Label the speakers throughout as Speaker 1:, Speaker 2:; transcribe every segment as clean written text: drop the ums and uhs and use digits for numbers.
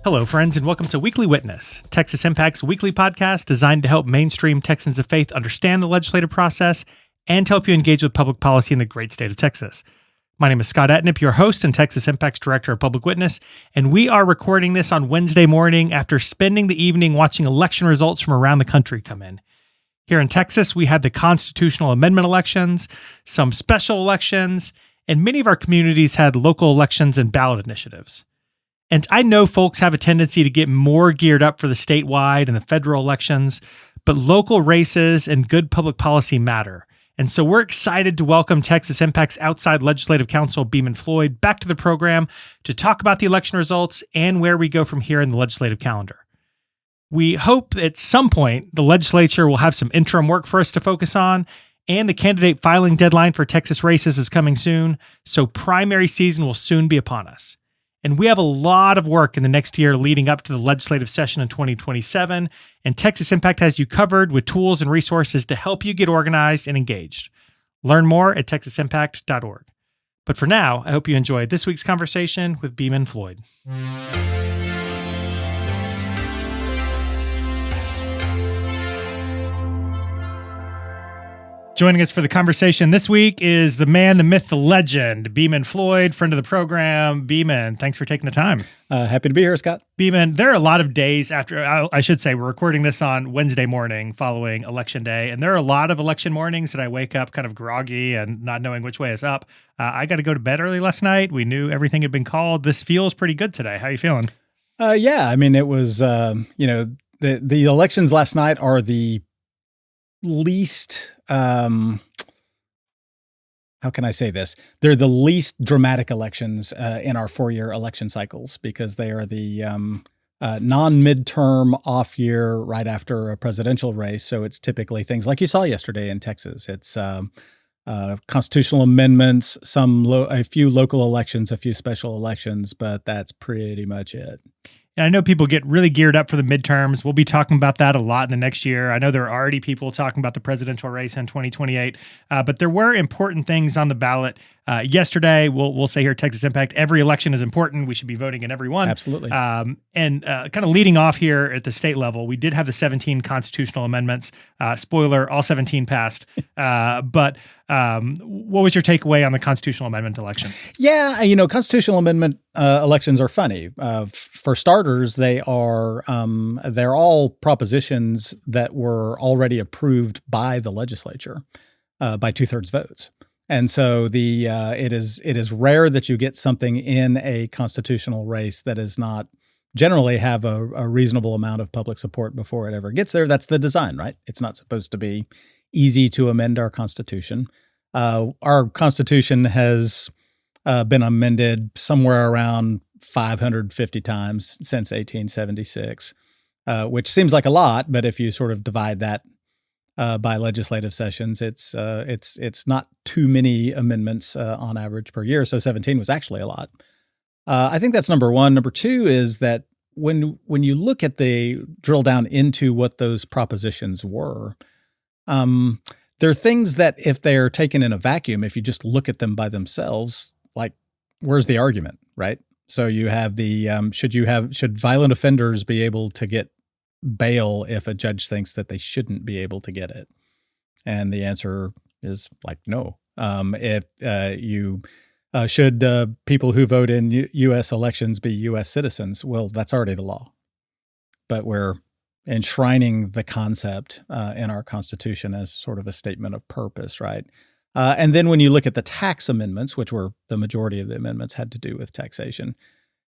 Speaker 1: Hello, friends, and welcome to Weekly Witness, Texas Impact's weekly podcast designed to help mainstream Texans of faith understand the legislative process and to help you engage with public policy in the great state of Texas. My name is Scott Atnip, your host and Texas Impact's Director of Public Witness, and we are recording this on Wednesday morning after spending the evening watching election results from around the country come in. Here in Texas, we had the constitutional amendment elections, some special elections, and many of our communities had local elections and ballot initiatives. And I know folks have a tendency to get more geared up for the statewide and the federal elections, but local races and good public policy matter. And so we're excited to welcome Texas Impact's outside legislative counsel, Beaman Floyd, back to the program to talk about the election results and where we go from here in the legislative calendar. We hope at some point the legislature will have some interim work for us to focus on, and the candidate filing deadline for Texas races is coming soon, so primary season will soon be upon us. And we have a lot of work in the next year leading up to the legislative session in 2027, and Texas Impact has you covered with tools and resources to help you get organized and engaged. Learn more at texasimpact.org. But for now, I hope you enjoyed this week's conversation with Beaman Floyd. Joining us for the conversation this week is the man, the myth, the legend, Beaman Floyd, friend of the program. Beaman, thanks for taking the time.
Speaker 2: Happy to be here, Scott.
Speaker 1: Beaman, there are a lot of days after, I should say, we're recording this on Wednesday morning following Election Day, and there are a lot of election mornings that I wake up kind of groggy and not knowing which way is up. I got to go to bed early last night. We knew everything had been called. This feels pretty good today. How are you feeling?
Speaker 2: Yeah, I mean, it was, the elections last night are the least, how can I say this? They're the least dramatic elections in our four-year election cycles because they are the non-midterm off year right after a presidential race. So it's typically things like you saw yesterday in Texas. It's constitutional amendments, a few local elections, a few special elections, but that's pretty much it.
Speaker 1: And I know people get really geared up for the midterms. We'll be talking about that a lot in the next year. I know there are already people talking about the presidential race in 2028, but there were important things on the ballot yesterday. We'll say here at Texas Impact, every election is important. We should be voting in every one.
Speaker 2: Absolutely.
Speaker 1: And kind of leading off here at the state level, we did have the 17 constitutional amendments. Spoiler, all 17 passed. But what was your takeaway on the constitutional amendment election?
Speaker 2: Yeah, constitutional amendment elections are funny. For starters, they're all propositions that were already approved by the legislature by 2/3 votes. And so it is rare that you get something in a constitutional race that does not generally have a reasonable amount of public support before it ever gets there. That's the design, right? It's not supposed to be easy to amend our Constitution. Our Constitution has been amended somewhere around 550 times since 1876, which seems like a lot, but if you sort of divide that by legislative sessions, it's not too many amendments on average per year. So 17 was actually a lot. I think that's number one. Number two is that when you look at drill down into what those propositions were, there are things that if they are taken in a vacuum, if you just look at them by themselves, like where's the argument, right? So you have should violent offenders be able to get bail if a judge thinks that they shouldn't be able to get it? And the answer is like no. Should people who vote in U.S. elections be U.S. citizens? Well, that's already the law. But we're enshrining the concept in our Constitution as sort of a statement of purpose, right? And then when you look at the tax amendments, which were the majority of the amendments had to do with taxation,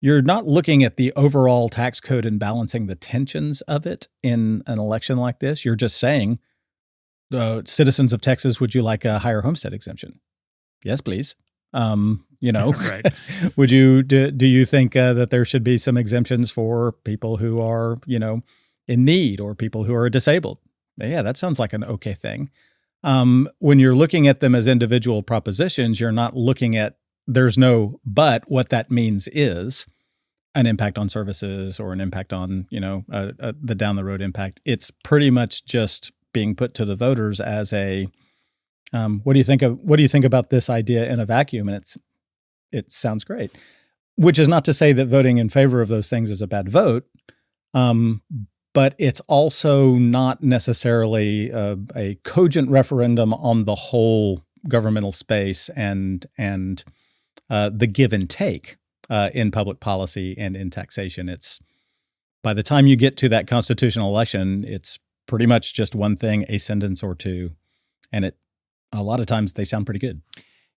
Speaker 2: you're not looking at the overall tax code and balancing the tensions of it in an election like this. You're just saying, citizens of Texas, would you like a higher homestead exemption? Yes, please.
Speaker 1: Right.
Speaker 2: Would you do you think that there should be some exemptions for people who are, in need or people who are disabled? Yeah, that sounds like an okay thing. When you're looking at them as individual propositions, you're not looking at there's no but. What that means is an impact on services or an impact on, the down the road impact. It's pretty much just being put to the voters as a what do you think about this idea in a vacuum? And it sounds great. which is not to say that voting in favor of those things is a bad vote, but it's also not necessarily a cogent referendum on the whole governmental space and the give and take in public policy and in taxation. It's by the time you get to that constitutional election, it's pretty much just one thing, a sentence or two, and a lot of times they sound pretty good.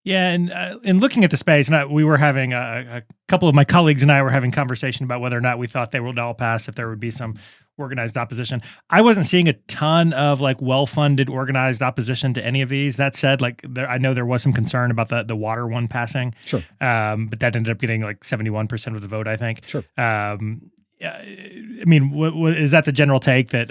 Speaker 1: Yeah, and in looking at the space, and we were having a couple of my colleagues and I were having conversation about whether or not we thought they would all pass, if there would be some organized opposition. I wasn't seeing a ton of like well-funded organized opposition to any of these. That said, I know there was some concern about the water one passing.
Speaker 2: Sure.
Speaker 1: But that ended up getting like 71% of the vote, I think.
Speaker 2: Sure.
Speaker 1: I mean, is that the general take that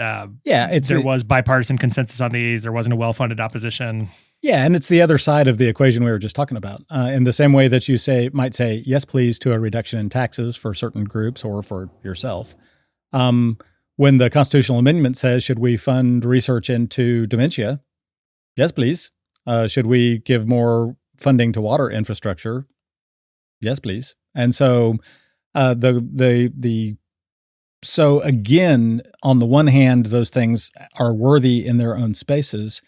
Speaker 1: there was bipartisan consensus on these? There wasn't a well-funded opposition?
Speaker 2: Yeah, and it's the other side of the equation we were just talking about. In the same way that you might say yes, please, to a reduction in taxes for certain groups or for yourself. When the constitutional amendment says, should we fund research into dementia? Yes, please. Should we give more funding to water infrastructure? Yes, please. And so so again, on the one hand, those things are worthy in their own spaces.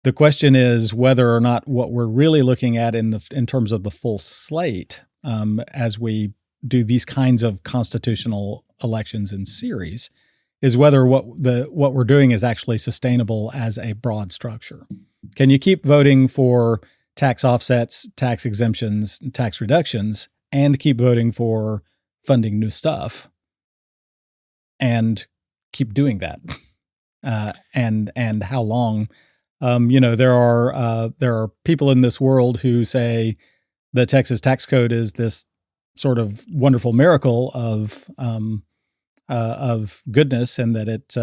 Speaker 2: The question is whether or not what we're really looking at in terms of the full slate, as we do these kinds of constitutional elections in series, is whether what we're doing is actually sustainable as a broad structure. Can you keep voting for tax offsets, tax exemptions, and tax reductions, and keep voting for funding new stuff, and keep doing that? And how long? There are people in this world who say the Texas tax code is this sort of wonderful miracle of goodness, and that it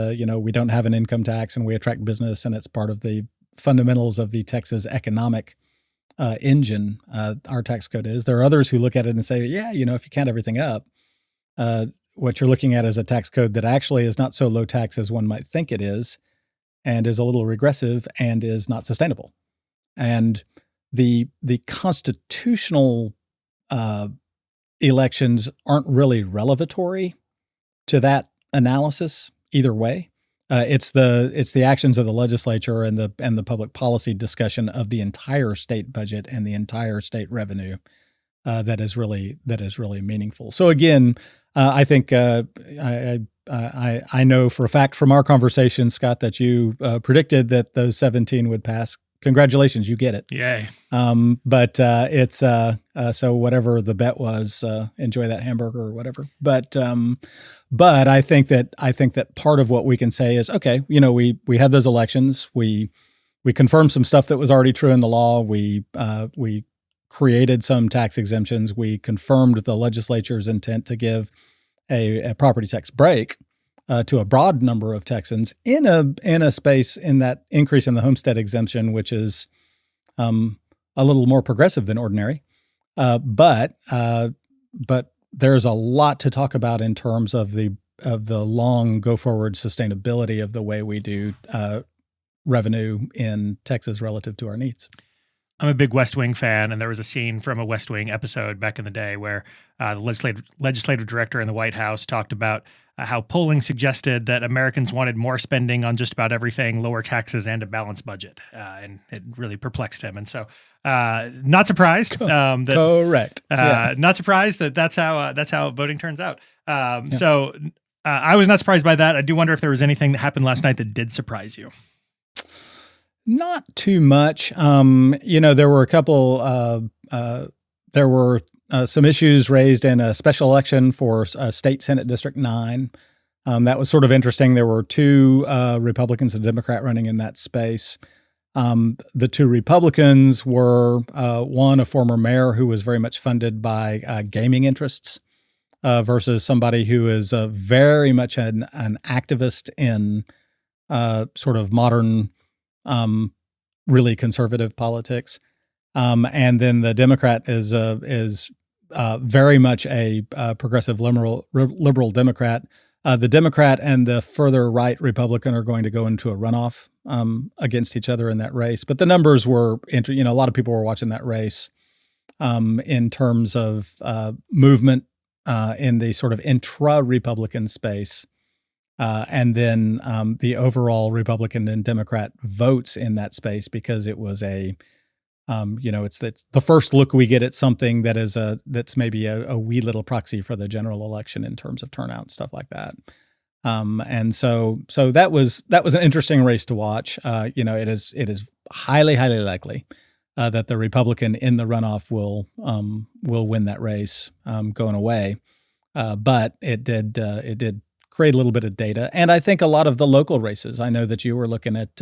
Speaker 2: we don't have an income tax and we attract business, and it's part of the fundamentals of the Texas economic engine. Our tax code is. There are others who look at it and say, yeah, if you count everything up, what you're looking at is a tax code that actually is not so low tax as one might think it is, and is a little regressive and is not sustainable. And the constitutional elections aren't really revelatory to that analysis either way. It's the actions of the legislature and the public policy discussion of the entire state budget and the entire state revenue that is really meaningful. So again, I think I know for a fact from our conversation, Scott, that you predicted that those 17 would pass. Congratulations, you get it.
Speaker 1: Yay.
Speaker 2: But it's so whatever the bet was, enjoy that hamburger or whatever. But I think that part of what we can say is, okay, we had those elections. We confirmed some stuff that was already true in the law. We created some tax exemptions. We confirmed the legislature's intent to give a property tax break to a broad number of Texans in a space in that increase in the homestead exemption, which is a little more progressive than ordinary. But there's a lot to talk about in terms of the long go forward sustainability of the way we do revenue in Texas relative to our needs.
Speaker 1: I'm a big West Wing fan, and there was a scene from a West Wing episode back in the day where the legislative director in the White House talked about how polling suggested that Americans wanted more spending on just about everything, lower taxes, and a balanced budget. And it really perplexed him. And so not surprised.
Speaker 2: Correct.
Speaker 1: Not surprised that's how voting turns out. So I was not surprised by that. I do wonder if there was anything that happened last night that did surprise you.
Speaker 2: Not too much. There were a couple. There were some issues raised in a special election for State Senate District 9. That was sort of interesting. There were two Republicans and a Democrat running in that space. The two Republicans were one, a former mayor who was very much funded by gaming interests, versus somebody who is very much an activist in sort of modern, really conservative politics. And then the Democrat is very much a progressive liberal Democrat. The Democrat and the further right Republican are going to go into a runoff against each other in that race. But the numbers were, a lot of people were watching that race in terms of movement in the sort of intra-Republican space, and then the overall Republican and Democrat votes in that space, because it was it's the first look we get at something that's maybe a wee little proxy for the general election in terms of turnout and stuff like that. And so that was an interesting race to watch. It is highly likely that the Republican in the runoff will win that race going away. But it did create a little bit of data, and I think a lot of the local races. I know that you were looking at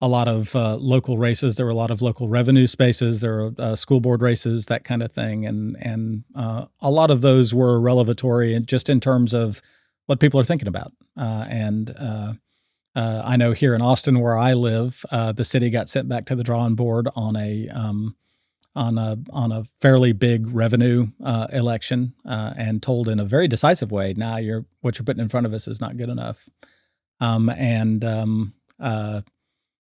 Speaker 2: a lot of local races. There were a lot of local revenue spaces. There were school board races, that kind of thing, and a lot of those were revelatory, and just in terms of what people are thinking about. I know here in Austin, where I live, the city got sent back to the drawing board on a fairly big revenue election, and told in a very decisive way, "Nah, what you're putting in front of us is not good enough."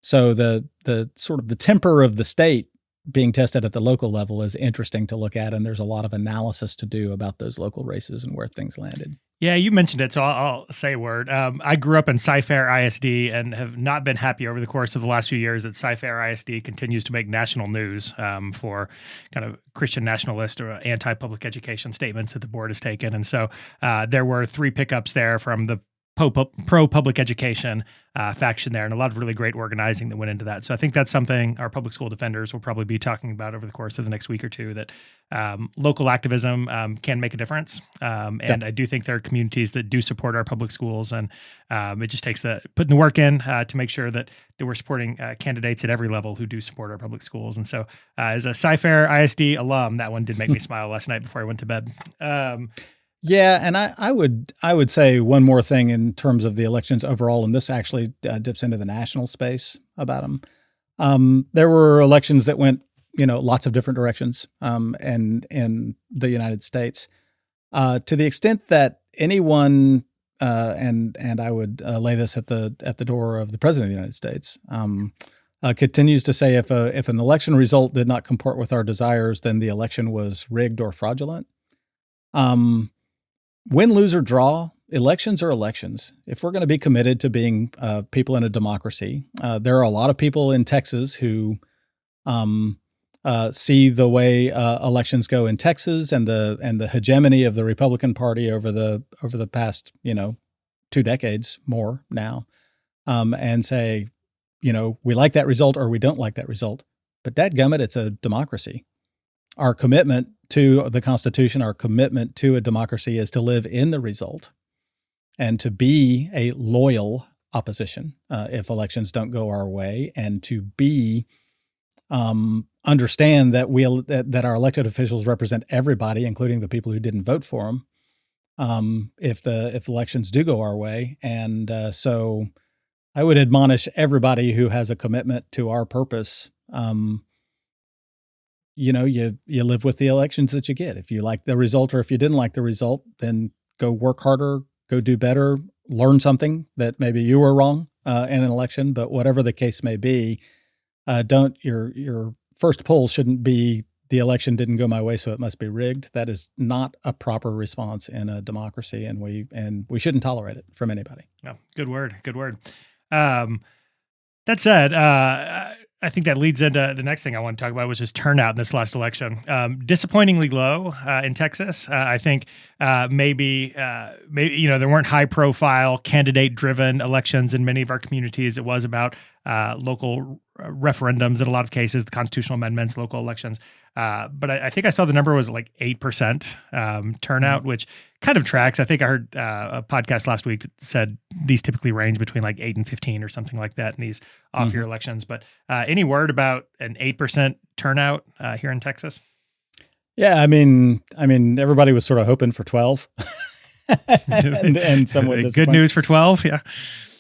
Speaker 2: So the sort of the temper of the state being tested at the local level is interesting to look at, and there's a lot of analysis to do about those local races and where things landed.
Speaker 1: Yeah, you mentioned it, so I'll say a word. I grew up in Cy-Fair ISD and have not been happy over the course of the last few years that Cy-Fair ISD continues to make national news for kind of Christian nationalist or anti-public education statements that the board has taken. And so there were 3 pickups there from the pro-public education faction there, and a lot of really great organizing that went into that. So I think that's something our public school defenders will probably be talking about over the course of the next week or two, that local activism can make a difference. And I do think there are communities that do support our public schools, and it just takes putting the work in to make sure that we're supporting candidates at every level who do support our public schools. And so as a Cy-Fair ISD alum, that one did make me smile last night before I went to bed.
Speaker 2: Yeah, and I would say one more thing in terms of the elections overall, and this actually dips into the national space about them. There were elections that went, lots of different directions, and in the United States, to the extent that anyone, and I would lay this at the door of the President of the United States, continues to say if an election result did not comport with our desires, then the election was rigged or fraudulent. Win, lose, or draw, elections are elections. If we're going to be committed to being people in a democracy, there are a lot of people in Texas who see the way elections go in Texas and the hegemony of the Republican Party over the past 2 decades more now, and say, we like that result or we don't like that result. But dadgummit, it's a democracy. Our commitment to the Constitution, our commitment to a democracy, is to live in the result and to be a loyal opposition if elections don't go our way, and to be understand that that our elected officials represent everybody, including the people who didn't vote for them, if elections do go our way. And so I would admonish everybody who has a commitment to our purpose. You live with the elections that you get. If you like the result or if you didn't like the result, then go work harder, go do better, learn something that maybe you were wrong in an election. But whatever the case may be, your first poll shouldn't be the election didn't go my way, so it must be rigged. That is not a proper response in a democracy, and we shouldn't tolerate it from anybody.
Speaker 1: Oh, good word. That said, I think that leads into the next thing I want to talk about, which is turnout in this last election. Disappointingly low in Texas. I think maybe there weren't high-profile, candidate-driven elections in many of our communities. It was about local referendums in a lot of cases, the constitutional amendments, local elections. But I think I saw the number was like 8% turnout, which kind of tracks. I think I heard a podcast last week that said these typically range between like 8 and 15 or something like that in these off-year elections. But any word about an 8% turnout here in Texas?
Speaker 2: Yeah, I mean, everybody was sort of hoping for 12, and somewhat disappointed.
Speaker 1: Good news for 12, yeah.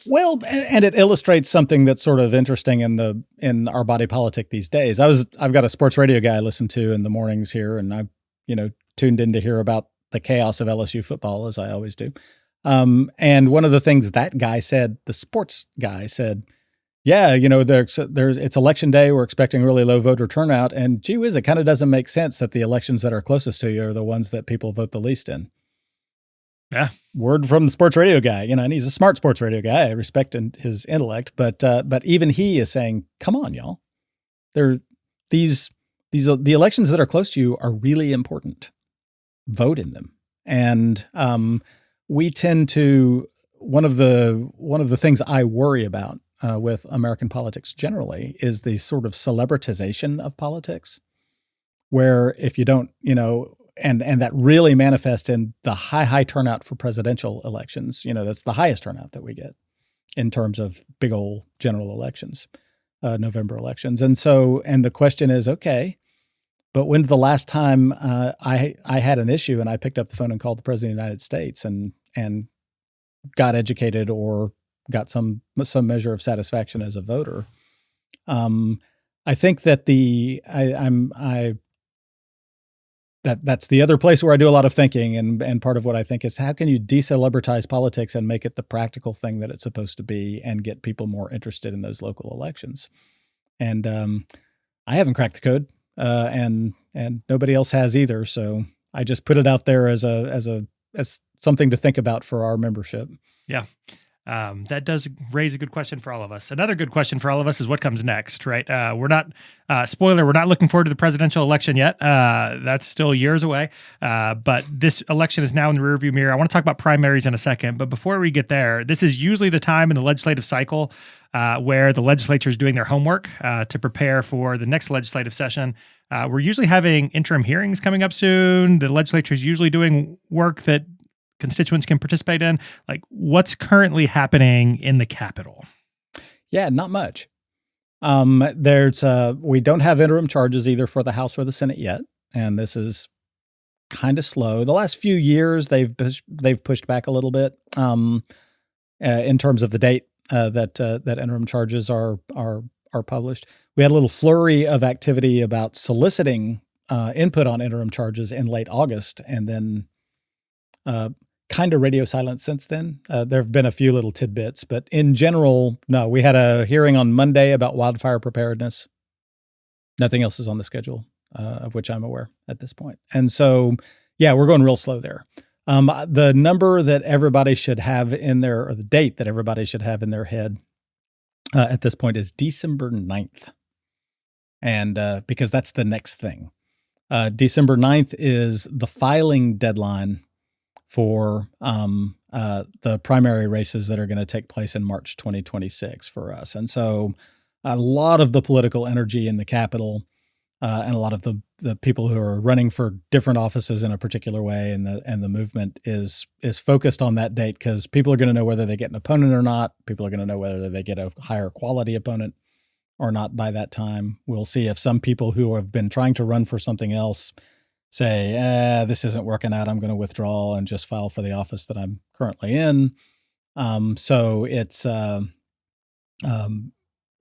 Speaker 2: Well, and it illustrates something that's sort of interesting in our body politic these days. I've got a sports radio guy I listen to in the mornings here, and I've tuned in to hear about the chaos of LSU football, as I always do. And one of the things that guy said, the sports guy said, Yeah, it's election day. We're expecting really low voter turnout, and gee whiz, it kind of doesn't make sense that the elections that are closest to you are the ones that people vote the least in.
Speaker 1: Yeah.
Speaker 2: Word from the sports radio guy, and he's a smart sports radio guy. I respect his intellect, but even he is saying, "Come on, y'all. The elections that are close to you are really important. Vote in them." And we tend to one of the things I worry about with American politics generally is the sort of celebritization of politics, where if you don't, and that really manifests in the high turnout for presidential elections. That's the highest turnout that we get in terms of big old general elections, November elections. And the question is, okay, but when's the last time I had an issue and I picked up the phone and called the president of the United States and got educated or got some measure of satisfaction as a voter? I think that that's the other place where I do a lot of thinking, and part of what I think is, how can you decelebritise politics and make it the practical thing that it's supposed to be and get people more interested in those local elections? And I haven't cracked the code, and nobody else has either. So I just put it out there as something to think about for our membership.
Speaker 1: Yeah. That does raise a good question for all of us. Another good question for all of us is what comes next, right? We're not, spoiler, we're not looking forward to the presidential election yet. That's still years away. But this election is now in the rearview mirror. I want to talk about primaries in a second. But before we get there, this is usually the time in the legislative cycle where the legislature is doing their homework to prepare for the next legislative session. We're usually having interim hearings coming up soon. The legislature is usually doing work that constituents can participate in. Like, what's currently happening in the Capitol?
Speaker 2: Yeah, not much. We don't have interim charges either for the House or the Senate yet, and this is kind of slow. The last few years, they've pushed back a little bit in terms of the date that interim charges are published. We had a little flurry of activity about soliciting input on interim charges in late August, and then kind of radio silence since then. There have been a few little tidbits, but in general, no. We had a hearing on Monday about wildfire preparedness. Nothing else is on the schedule, of which I'm aware at this point. And so, yeah, we're going real slow there. The number that everybody should have in their, or the date that everybody should have in their head at this point is December 9th. And because that's the next thing. December 9th is the filing deadline for the primary races that are going to take place in March 2026 for us. And so a lot of the political energy in the Capitol and a lot of the people who are running for different offices in a particular way and the movement is focused on that date, because people are going to know whether they get an opponent or not. People are going to know whether they get a higher quality opponent or not by that time. We'll see if some people who have been trying to run for something else say, this isn't working out, I'm going to withdraw and just file for the office that I'm currently in. So it's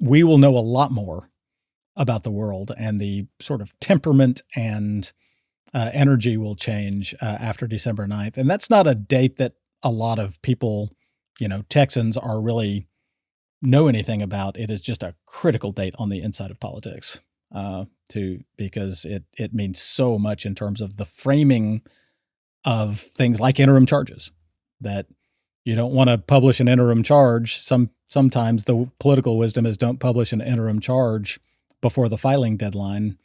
Speaker 2: we will know a lot more about the world, and the sort of temperament and energy will change after December 9th. And that's not a date that a lot of people, Texans are really know anything about. It is just a critical date on the inside of politics. Because it means so much in terms of the framing of things like interim charges, that you don't want to publish an interim charge. Sometimes the political wisdom is don't publish an interim charge before the filing deadline,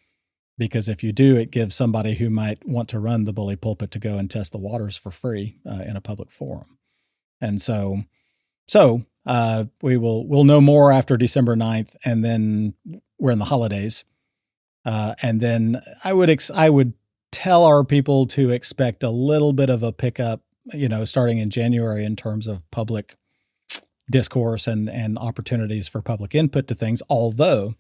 Speaker 2: because if you do, it gives somebody who might want to run the bully pulpit to go and test the waters for free in a public forum. And so we'll know more after December 9th, and then we're in the holidays. And then I would tell our people to expect a little bit of a pickup, starting in January in terms of public discourse and opportunities for public input to things. Although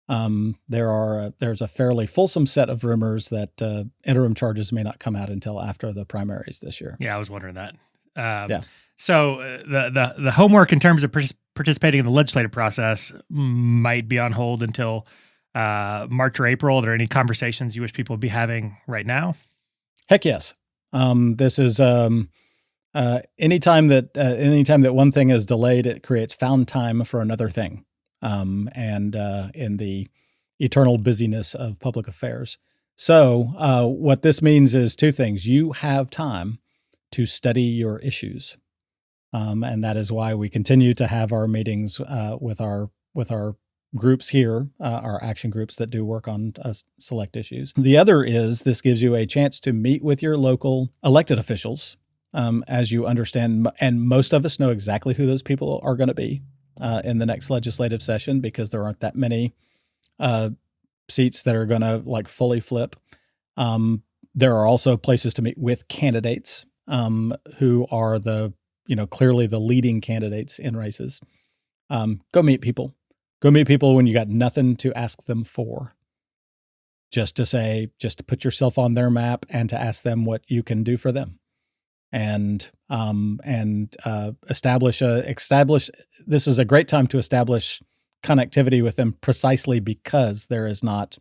Speaker 2: there's a fairly fulsome set of rumors that interim charges may not come out until after the primaries this year.
Speaker 1: Yeah, I was wondering that.
Speaker 2: Yeah.
Speaker 1: So the homework in terms of participating in the legislative process might be on hold until March or April. Are there any conversations you wish people would be having right now?
Speaker 2: Heck yes. This is anytime that one thing is delayed, it creates found time for another thing. and in the eternal busyness of public affairs. So what this means is two things. You have time to study your issues, and that is why we continue to have our meetings with our groups here, our action groups that do work on select issues. The other is this gives you a chance to meet with your local elected officials, as you understand, and most of us know exactly who those people are going to be in the next legislative session because there aren't that many seats that are going to like fully flip. There are also places to meet with candidates who are clearly the leading candidates in races. Go meet people. Go meet people when you got nothing to ask them for. Just to put yourself on their map and to ask them what you can do for them. And establish. This is a great time to establish connectivity with them precisely because there is not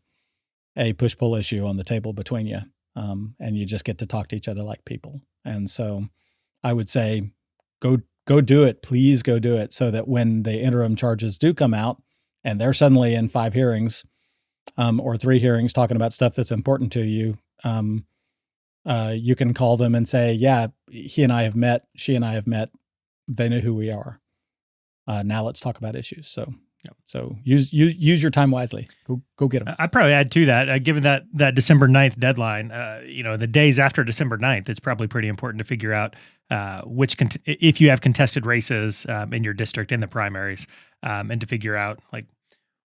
Speaker 2: a push-pull issue on the table between you, and you just get to talk to each other like people. And so I would say go do it. Please go do it so that when the interim charges do come out and they're suddenly in 5 hearings or 3 hearings talking about stuff that's important to you, you can call them and say, yeah, he and I have met, she and I have met. They know who we are. Now let's talk about issues. So use your time wisely. Go get them.
Speaker 1: I'd probably add to that, given that December 9th deadline, the days after December 9th, it's probably pretty important to figure out if you have contested races in your district in the primaries, and to figure out like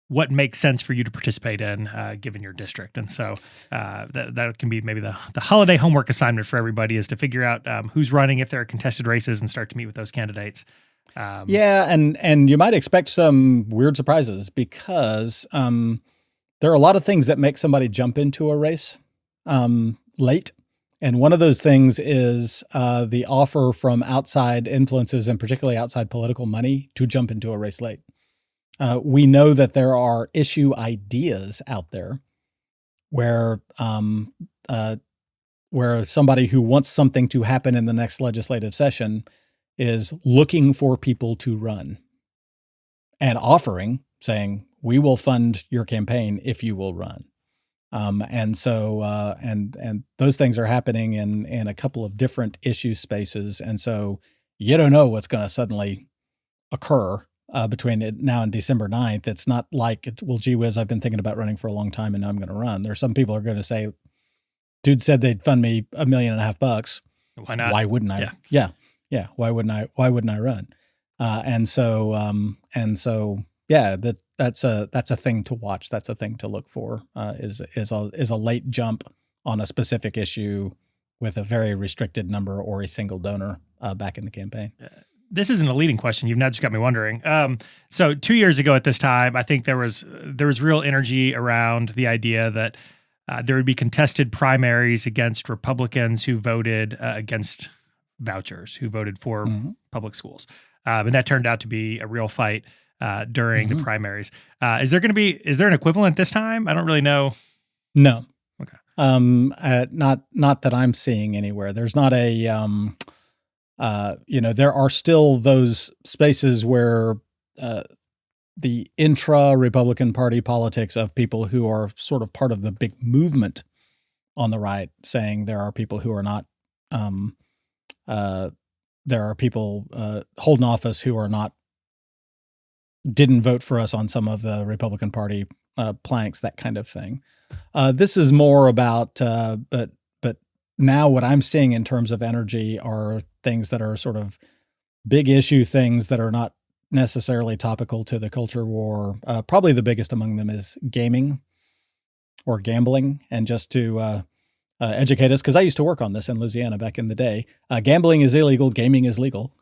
Speaker 1: what makes sense for you to participate in given your district. And so that can be maybe the holiday homework assignment for everybody is to figure out who's running if there are contested races and start to meet with those candidates.
Speaker 2: And you might expect some weird surprises because there are a lot of things that make somebody jump into a race late. And one of those things is the offer from outside influences and particularly outside political money to jump into a race late. We know that there are issue ideas out there where somebody who wants something to happen in the next legislative session is looking for people to run and offering, saying, we will fund your campaign if you will run. And those things are happening in a couple of different issue spaces. And so you don't know what's going to suddenly occur between now and December 9th. It's not like, well, gee whiz, I've been thinking about running for a long time and now I'm going to run. There's some people are going to say, dude said they'd fund me $1.5 million.
Speaker 1: Why not?
Speaker 2: Why wouldn't I? Yeah. Why wouldn't I run? That's a thing to watch. That's a thing to look for. Is a late jump on a specific issue with a very restricted number or a single donor back in the campaign.
Speaker 1: This isn't a leading question. You've now just got me wondering. So 2 years ago at this time, I think there was real energy around the idea that there would be contested primaries against Republicans who voted against vouchers, who voted for public schools. And that turned out to be a real fight during the primaries. Is there an equivalent this time? I don't really know.
Speaker 2: No.
Speaker 1: Okay.
Speaker 2: Not that I'm seeing anywhere. There's not a, there are still those spaces where the intra-Republican Party politics of people who are sort of part of the big movement on the right saying there are people who are not, there are people holding office who are not, didn't vote for us on some of the Republican Party planks, that kind of thing. This is more about, but now what I'm seeing in terms of energy are things that are sort of big issue things that are not necessarily topical to the culture war. Probably the biggest among them is gaming or gambling. And just to educate us, because I used to work on this in Louisiana back in the day, gambling is illegal, gaming is legal.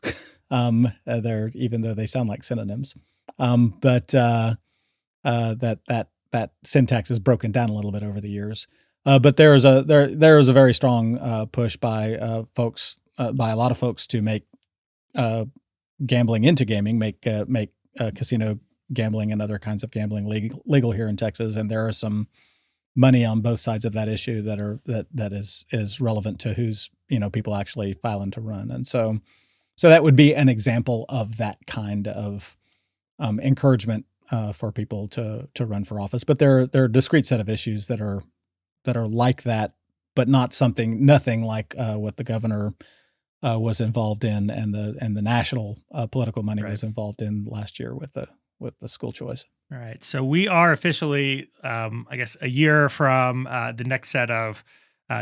Speaker 2: Even though they sound like synonyms. But that syntax is broken down a little bit over the years. But there is a very strong push by a lot of folks to make gambling into gaming, make casino gambling and other kinds of gambling legal here in Texas. And there are some money on both sides of that issue that is relevant to who's people actually filing to run. And so that would be an example of that kind of encouragement for people to run for office. But there are a discrete set of issues that are like that, but nothing like what the governor was involved in, and the national political money was involved in last year with the school choice.
Speaker 1: All right. So we are officially, I guess, a year from the next set of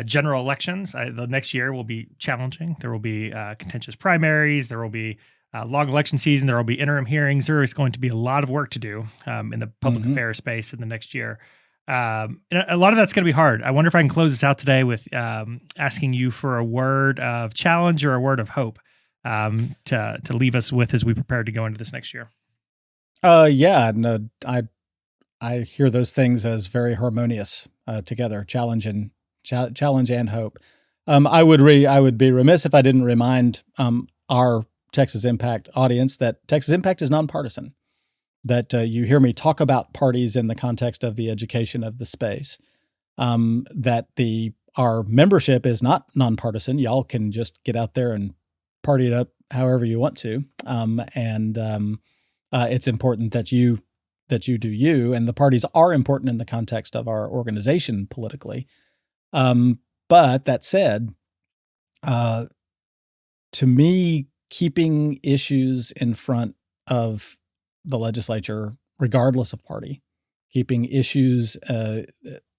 Speaker 1: general elections. The next year will be challenging. There will be contentious primaries. There will be long election season. There will be interim hearings. There is going to be a lot of work to do in the public affairs space in the next year. And a lot of that's going to be hard. I wonder if I can close this out today with asking you for a word of challenge or a word of hope to leave us with as we prepare to go into this next year.
Speaker 2: Yeah, no, I hear those things as very harmonious together, challenge and hope. I would be remiss if I didn't remind our Texas Impact audience that Texas Impact is nonpartisan. That you hear me talk about parties in the context of the education of the space. That our membership is not nonpartisan. Y'all can just get out there and party it up however you want to. It's important that you do you, and the parties are important in the context of our organization politically. But that said, to me, keeping issues in front of the legislature, regardless of party, keeping issues,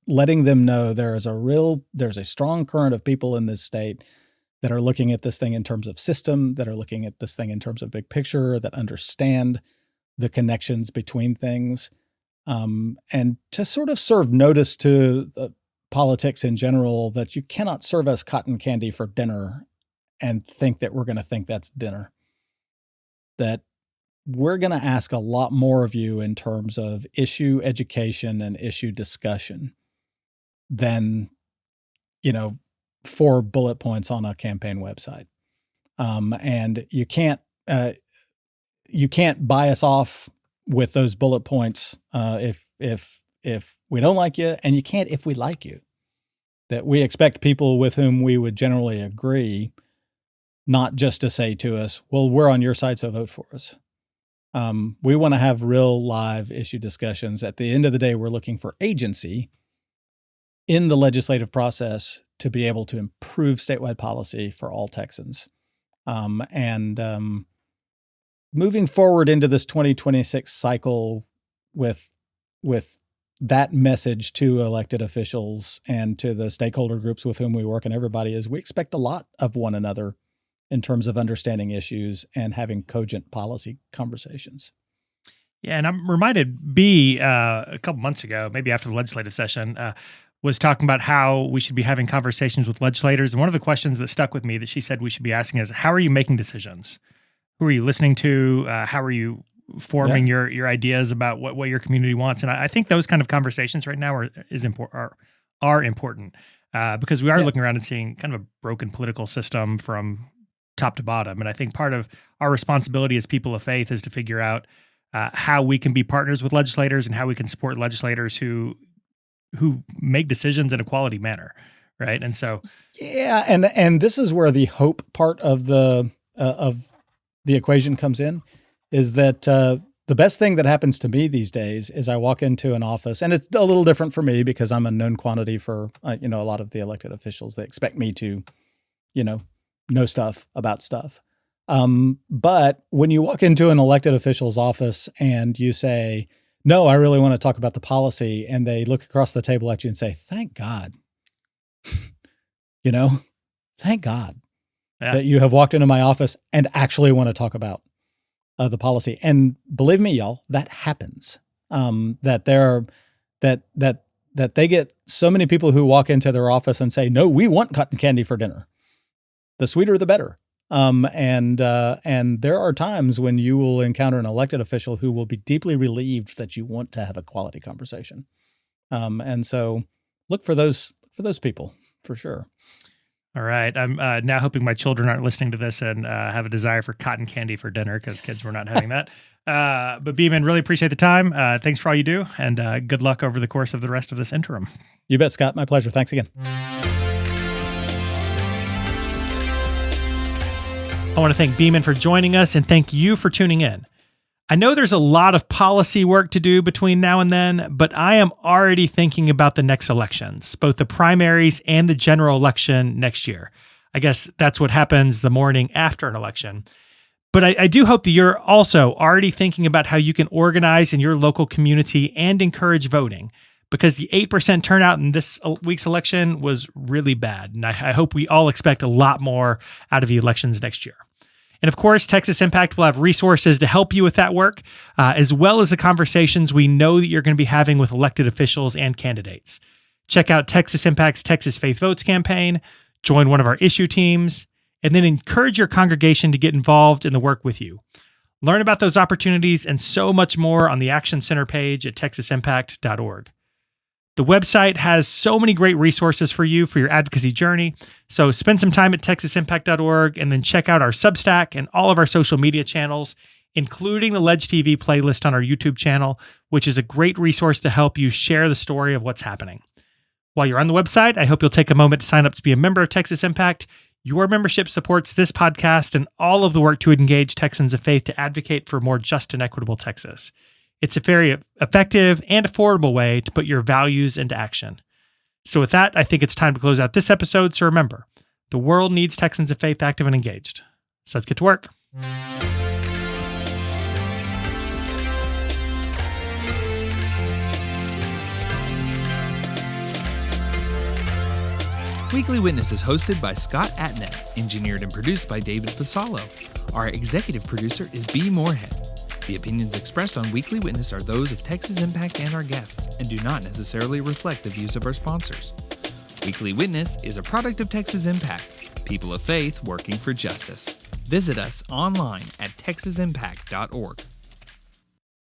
Speaker 2: letting them know there's a strong current of people in this state that are looking at this thing in terms of system, that are looking at this thing in terms of big picture, that understand the connections between things, and to sort of serve notice to politics in general that you cannot serve us cotton candy for dinner and think that we're going to think that's dinner. That we're going to ask a lot more of you in terms of issue education and issue discussion than, 4 bullet points on a campaign website. And you can't buy us off with those bullet points if we don't like you, and you can't if we like you. That we expect people with whom we would generally agree not just to say to us, well, we're on your side, so vote for us. We want to have real live issue discussions. At the end of the day, we're looking for agency in the legislative process to be able to improve statewide policy for all Texans. Moving forward into this 2026 cycle with that message to elected officials and to the stakeholder groups with whom we work and everybody is we expect a lot of one another in terms of understanding issues and having cogent policy conversations.
Speaker 1: Yeah, and I'm reminded, B, a couple months ago, maybe after the legislative session, was talking about how we should be having conversations with legislators. And one of the questions that stuck with me that she said we should be asking is, how are you making decisions? Who are you listening to? How are you forming your ideas about what your community wants? And I think those kind of conversations right now are important because we are looking around and seeing kind of a broken political system from top to bottom. And I think part of our responsibility as people of faith is to figure out how we can be partners with legislators and how we can support legislators who make decisions in a quality manner, right? And so,
Speaker 2: yeah, and this is where the hope part of the equation comes in, is that the best thing that happens to me these days is I walk into an office, and it's a little different for me because I'm a known quantity for a lot of the elected officials. They expect me to, know stuff about stuff. But when you walk into an elected official's office and you say, no, I really want to talk about the policy, and they look across the table at you and say, thank God, thank God that you have walked into my office and actually want to talk about the policy. And believe me, y'all, that happens. That they get so many people who walk into their office and say, no, we want cotton candy for dinner. The sweeter, the better. And there are times when you will encounter an elected official who will be deeply relieved that you want to have a quality conversation. And so look for those people for sure.
Speaker 1: All right. I'm now hoping my children aren't listening to this and have a desire for cotton candy for dinner because kids were not having that. But Beaman, really appreciate the time. Thanks for all you do, and good luck over the course of the rest of this interim.
Speaker 2: You bet, Scott. My pleasure. Thanks again.
Speaker 1: I want to thank Beaman for joining us and thank you for tuning in. I know there's a lot of policy work to do between now and then, but I am already thinking about the next elections, both the primaries and the general election next year. I guess that's what happens the morning after an election. But I do hope that you're also already thinking about how you can organize in your local community and encourage voting, because the 8% turnout in this week's election was really bad. And I hope we all expect a lot more out of the elections next year. And of course, Texas Impact will have resources to help you with that work, as well as the conversations we know that you're going to be having with elected officials and candidates. Check out Texas Impact's Texas Faith Votes campaign, join one of our issue teams, and then encourage your congregation to get involved in the work with you. Learn about those opportunities and so much more on the Action Center page at texasimpact.org. The website has so many great resources for you for your advocacy journey. So spend some time at texasimpact.org and then check out our Substack and all of our social media channels, including the Ledge TV playlist on our YouTube channel, which is a great resource to help you share the story of what's happening. While you're on the website, I hope you'll take a moment to sign up to be a member of Texas Impact. Your membership supports this podcast and all of the work to engage Texans of faith to advocate for a more just and equitable Texas. It's a very effective and affordable way to put your values into action. So with that, I think it's time to close out this episode. So remember, the world needs Texans of faith active and engaged. So let's get to work.
Speaker 3: Weekly Witness is hosted by Scott Atnet, engineered and produced by David Fasalo. Our executive producer is B. Moorhead. The opinions expressed on Weekly Witness are those of Texas Impact and our guests, and do not necessarily reflect the views of our sponsors. Weekly Witness is a product of Texas Impact, people of faith working for justice. Visit us online at texasimpact.org.